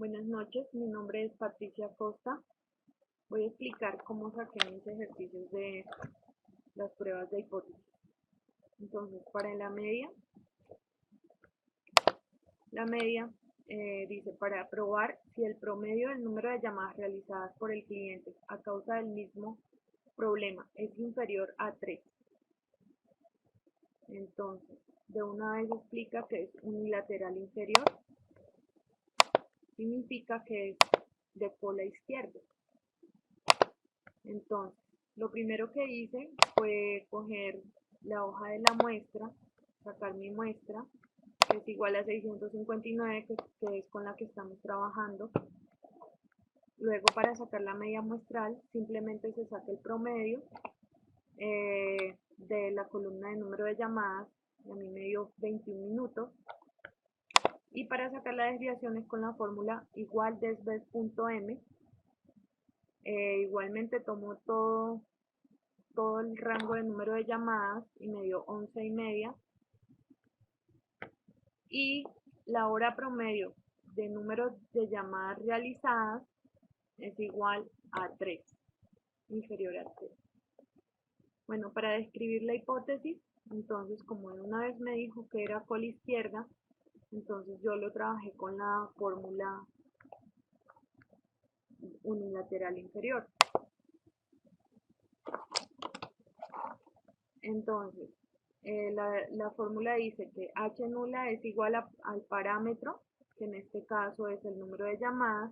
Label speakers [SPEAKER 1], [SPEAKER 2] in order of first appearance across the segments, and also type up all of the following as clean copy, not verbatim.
[SPEAKER 1] Buenas noches, mi nombre es Patricia Costa. Voy a explicar cómo saqué mis ejercicios de las pruebas de hipótesis. Entonces, para la media dice para probar si el promedio del número de llamadas realizadas por el cliente a causa del mismo problema es inferior a 3. Entonces, de una vez explica que es unilateral inferior, significa que es de cola izquierda. Entonces, lo primero que hice fue coger la hoja de la muestra, sacar mi muestra, que es igual a 659, que es con la que estamos trabajando. Luego, para sacar la media muestral, simplemente se saca el promedio de la columna de número de llamadas, y a mí me dio 21 minutos. Y para sacar la desviación es con la fórmula igual desves.m. Igualmente tomo todo el rango de número de llamadas y me dio 11,5. Y la hora promedio de número de llamadas realizadas es igual a 3, inferior a 3. Bueno, para describir la hipótesis, entonces como una vez me dijo que era cola izquierda, entonces yo lo trabajé con la fórmula unilateral inferior. Entonces, la fórmula dice que h nula es igual al parámetro, que en este caso es el número de llamadas,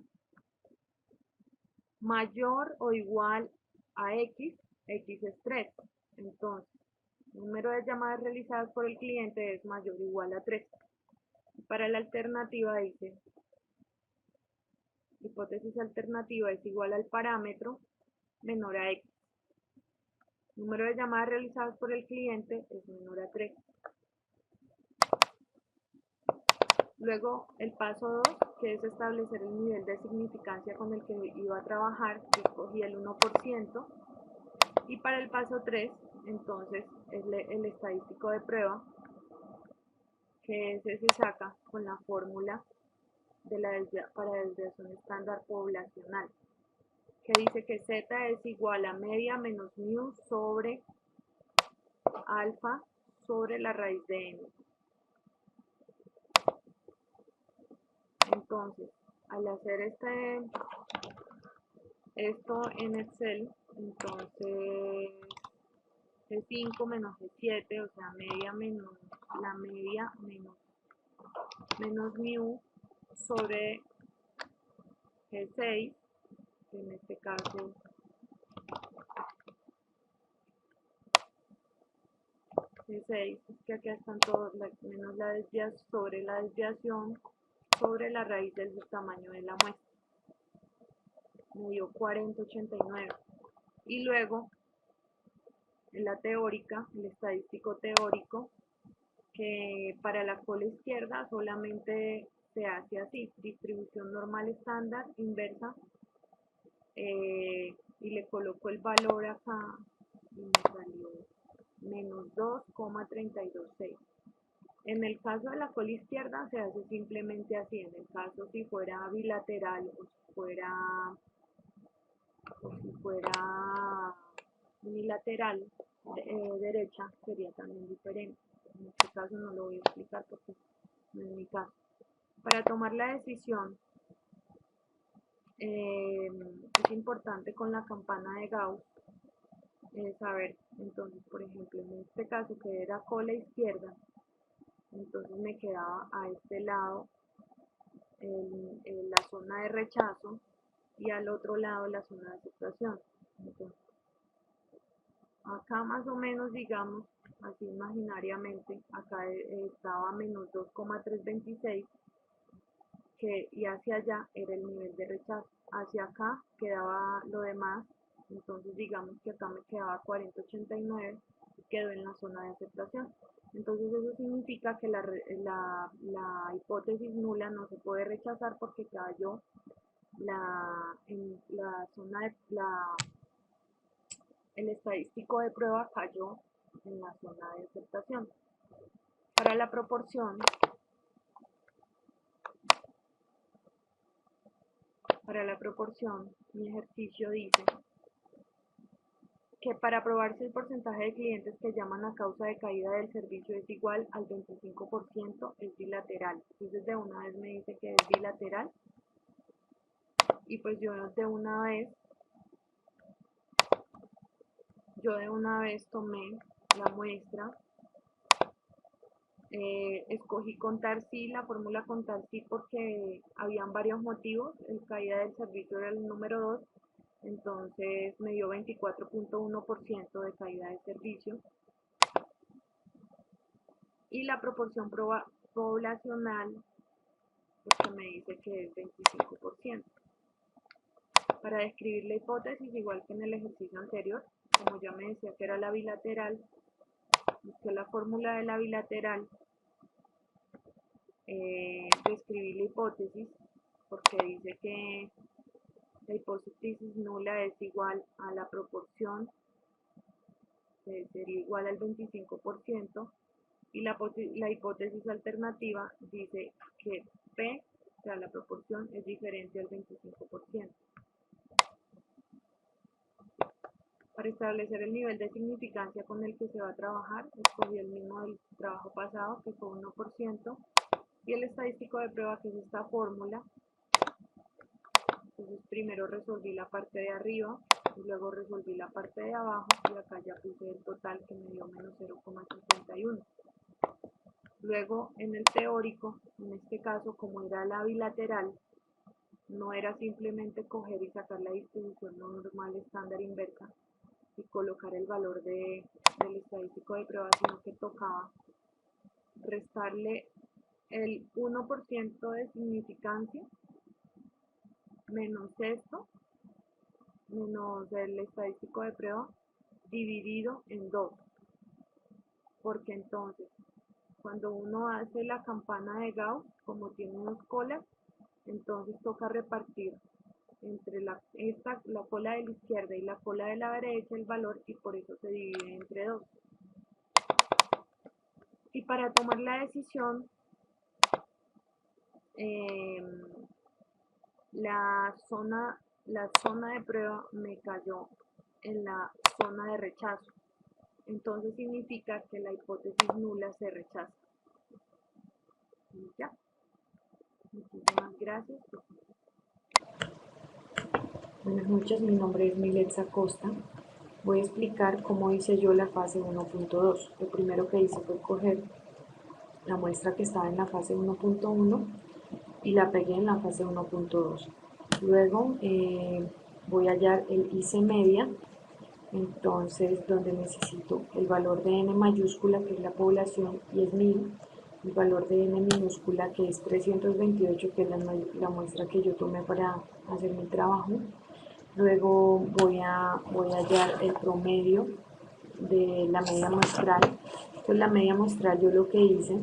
[SPEAKER 1] mayor o igual a x, x es 3. Entonces, el número de llamadas realizadas por el cliente es mayor o igual a 3. Para la alternativa dice, hipótesis alternativa es igual al parámetro menor a x. Número de llamadas realizadas por el cliente es menor a 3. Luego el paso 2, que es establecer el nivel de significancia con el que iba a trabajar, que escogí el 1%. Y para el paso 3, entonces, es el estadístico de prueba, que ese se saca con la fórmula para desviación estándar poblacional, que dice que z es igual a media menos mu sobre alfa sobre la raíz de n. Entonces, al hacer esto en Excel, entonces G5 menos G7, o sea, media menos la media menos mu sobre G6, que en este caso G6, es que aquí están todos, menos la desviación sobre la desviación sobre la raíz del tamaño de la muestra. Me dio 40,89. Y luego, en la teórica, el estadístico teórico, que para la cola izquierda solamente se hace así, distribución normal estándar, inversa, y le coloco el valor acá, y me salió menos 2,326. En el caso de la cola izquierda se hace simplemente así. En el caso si fuera bilateral o si fuera unilateral derecha, sería también diferente. En este caso no lo voy a explicar porque no es mi caso. Para tomar la decisión es importante con la campana de Gauss saber, entonces, por ejemplo, en este caso que era cola izquierda, entonces me quedaba a este lado en la zona de rechazo y al otro lado la zona de aceptación. Entonces, acá más o menos, digamos, así imaginariamente, acá estaba menos 2,326, y hacia allá era el nivel de rechazo. Hacia acá quedaba lo demás, entonces digamos que acá me quedaba 40,89 y quedó en la zona de aceptación. Entonces eso significa que la hipótesis nula no se puede rechazar porque cayó en la zona de el estadístico de prueba cayó en la zona de aceptación. Para la proporción Para la proporción, mi ejercicio dice que para probar si el porcentaje de clientes que llaman a causa de caída del servicio es igual al 25%, es bilateral. Entonces de una vez me dice que es bilateral y pues yo de una vez tomé la muestra, escogí contar sí, la fórmula contar sí porque habían varios motivos. El caída del servicio era el número 2, entonces me dio 24.1% de caída de servicio, y la proporción poblacional porque me dice que es 25%. Para describir la hipótesis, igual que en el ejercicio anterior, como ya me decía que era la bilateral, busqué la fórmula de la bilateral, describí la hipótesis porque dice que la hipótesis nula es igual a la proporción, que sería igual al 25%, y la hipótesis alternativa dice que P, o sea, la proporción es diferente al 25%. Para establecer el nivel de significancia con el que se va a trabajar, escogí el mismo del trabajo pasado, que fue 1%, y el estadístico de prueba, que es esta fórmula. Entonces primero resolví la parte de arriba, y luego resolví la parte de abajo, y acá ya puse el total que me dio menos 0,51. Luego en el teórico, en este caso como era la bilateral, no era simplemente coger y sacar la distribución normal estándar inversa y colocar el valor del estadístico de prueba, sino que tocaba restarle el 1% de significancia menos esto, menos el estadístico de prueba, dividido en 2, porque entonces cuando uno hace la campana de Gauss, como tiene dos colas, entonces toca repartir entre la cola de la izquierda y la cola de la derecha el valor, y por eso se divide entre 2. Y para tomar la decisión, la zona de prueba me cayó en la zona de rechazo, entonces significa que la hipótesis nula se rechaza. Y ya. Muchísimas gracias.
[SPEAKER 2] Buenas noches, mi nombre es Miletza Costa. Voy a explicar cómo hice yo la fase 1.2. Lo primero que hice fue coger la muestra que estaba en la fase 1.1 y la pegué en la fase 1.2. Luego voy a hallar el IC media, entonces donde necesito el valor de n mayúscula, que es la población, y es 1000, el valor de n minúscula, que es 328, que es la muestra que yo tomé para hacer mi trabajo. Luego voy a hallar el promedio de la media muestral. Entonces la media muestral, yo lo que hice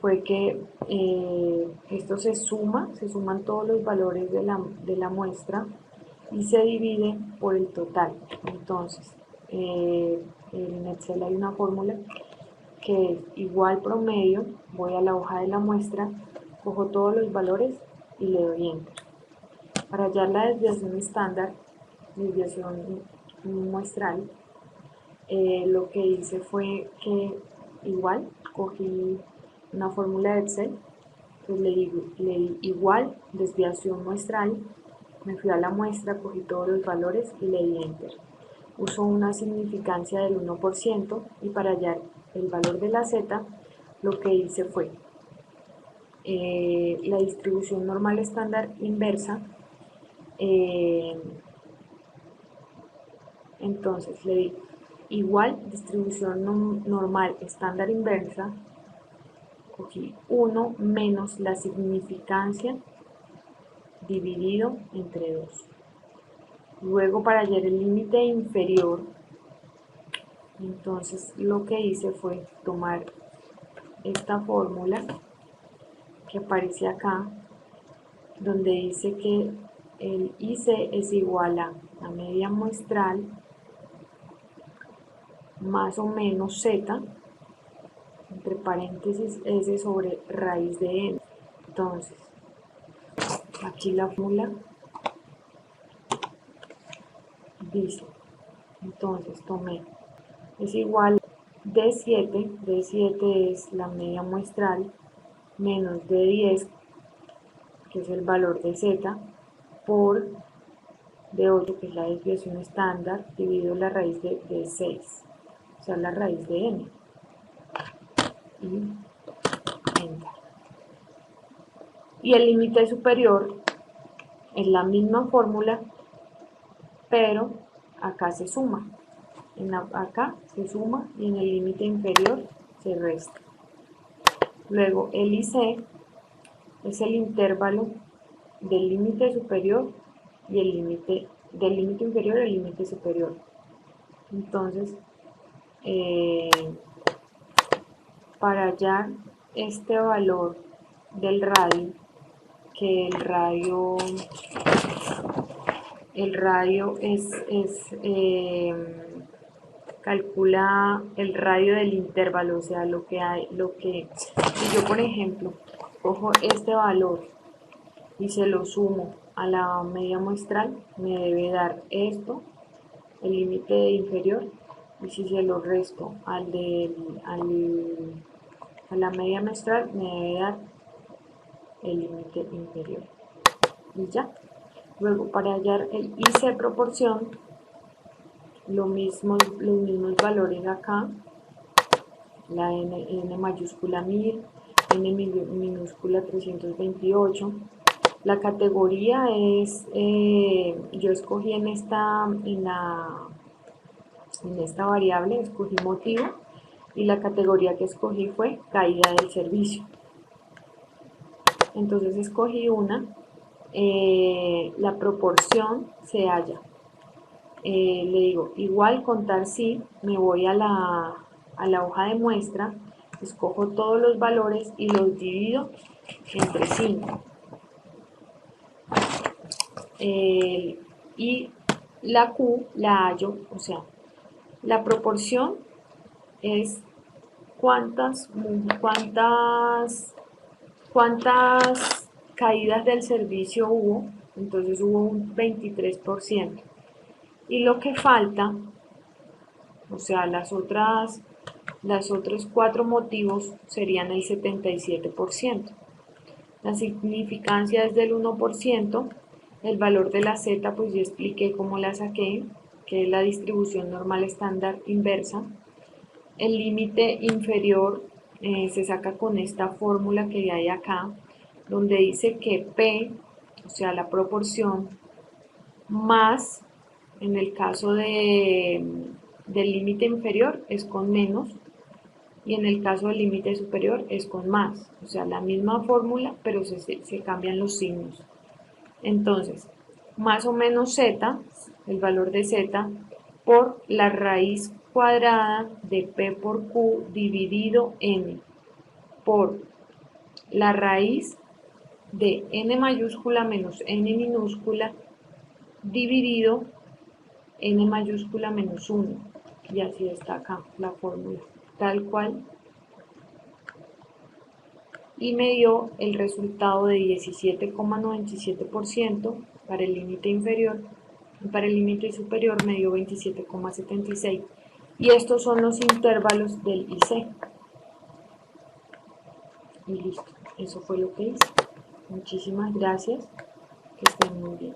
[SPEAKER 2] fue que esto se suman todos los valores de la muestra y se divide por el total. Entonces en Excel hay una fórmula que es igual promedio, voy a la hoja de la muestra, cojo todos los valores y le doy enter. Para hallar la desviación estándar, desviación muestral, lo que hice fue que igual cogí una fórmula de Excel, pues le di igual desviación muestral, me fui a la muestra, cogí todos los valores y le di enter. Uso una significancia del 1% y para hallar el valor de la z, lo que hice fue la distribución normal estándar inversa. Entonces le di igual distribución normal estándar inversa, cogí 1 menos la significancia dividido entre 2. Luego para hallar el límite inferior, entonces lo que hice fue tomar esta fórmula que aparece acá, donde dice que el IC es igual a la media muestral más o menos z, entre paréntesis s sobre raíz de n. Entonces, aquí la fórmula dice, entonces tomé, es igual D7, D7 es la media muestral, menos D10, que es el valor de Z, por D8, que es la desviación estándar, dividido la raíz de 6, o sea, la raíz de n, y enter. Y el límite superior es la misma fórmula, pero acá se suma. Acá se suma y en el límite inferior se resta. Luego el IC es el intervalo del límite superior y el límite del límite inferior y el límite superior. Entonces, para hallar este valor del radio, que el radio calcula el radio del intervalo, o sea, si yo por ejemplo cojo este valor y se lo sumo a la media muestral, me debe dar esto, el límite inferior, y si se lo resto a la media muestral, me debe dar el límite inferior. Y ya. Luego, para hallar el IC proporción, los mismos valores acá, la n mayúscula 1000, n minúscula 328. La categoría es, yo escogí en esta variable, escogí motivo, y la categoría que escogí fue caída del servicio. Entonces escogí una, la proporción se halla. Le digo, igual contar si, me voy a la hoja de muestra, escojo todos los valores y los divido entre 5. Y la Q la hallo, o sea, la proporción es cuántas caídas del servicio hubo, entonces hubo un 23%. Y lo que falta, o sea, los otros 4 motivos serían el 77%. La significancia es del 1%. El valor de la Z, pues ya expliqué cómo la saqué, que es la distribución normal estándar inversa. El límite inferior se saca con esta fórmula que hay acá, donde dice que P, o sea, la proporción, más, en el caso del límite inferior es con menos, y en el caso del límite superior es con más, o sea, la misma fórmula, pero se cambian los signos. Entonces, más o menos Z, el valor de Z, por la raíz cuadrada de P por Q dividido N, por la raíz de N mayúscula menos N minúscula dividido N mayúscula menos 1. Y así está acá la fórmula, tal cual. Y me dio el resultado de 17,97% para el límite inferior, y para el límite superior me dio 27,76%. Y estos son los intervalos del IC. Y listo, eso fue lo que hice. Muchísimas gracias, que estén muy bien.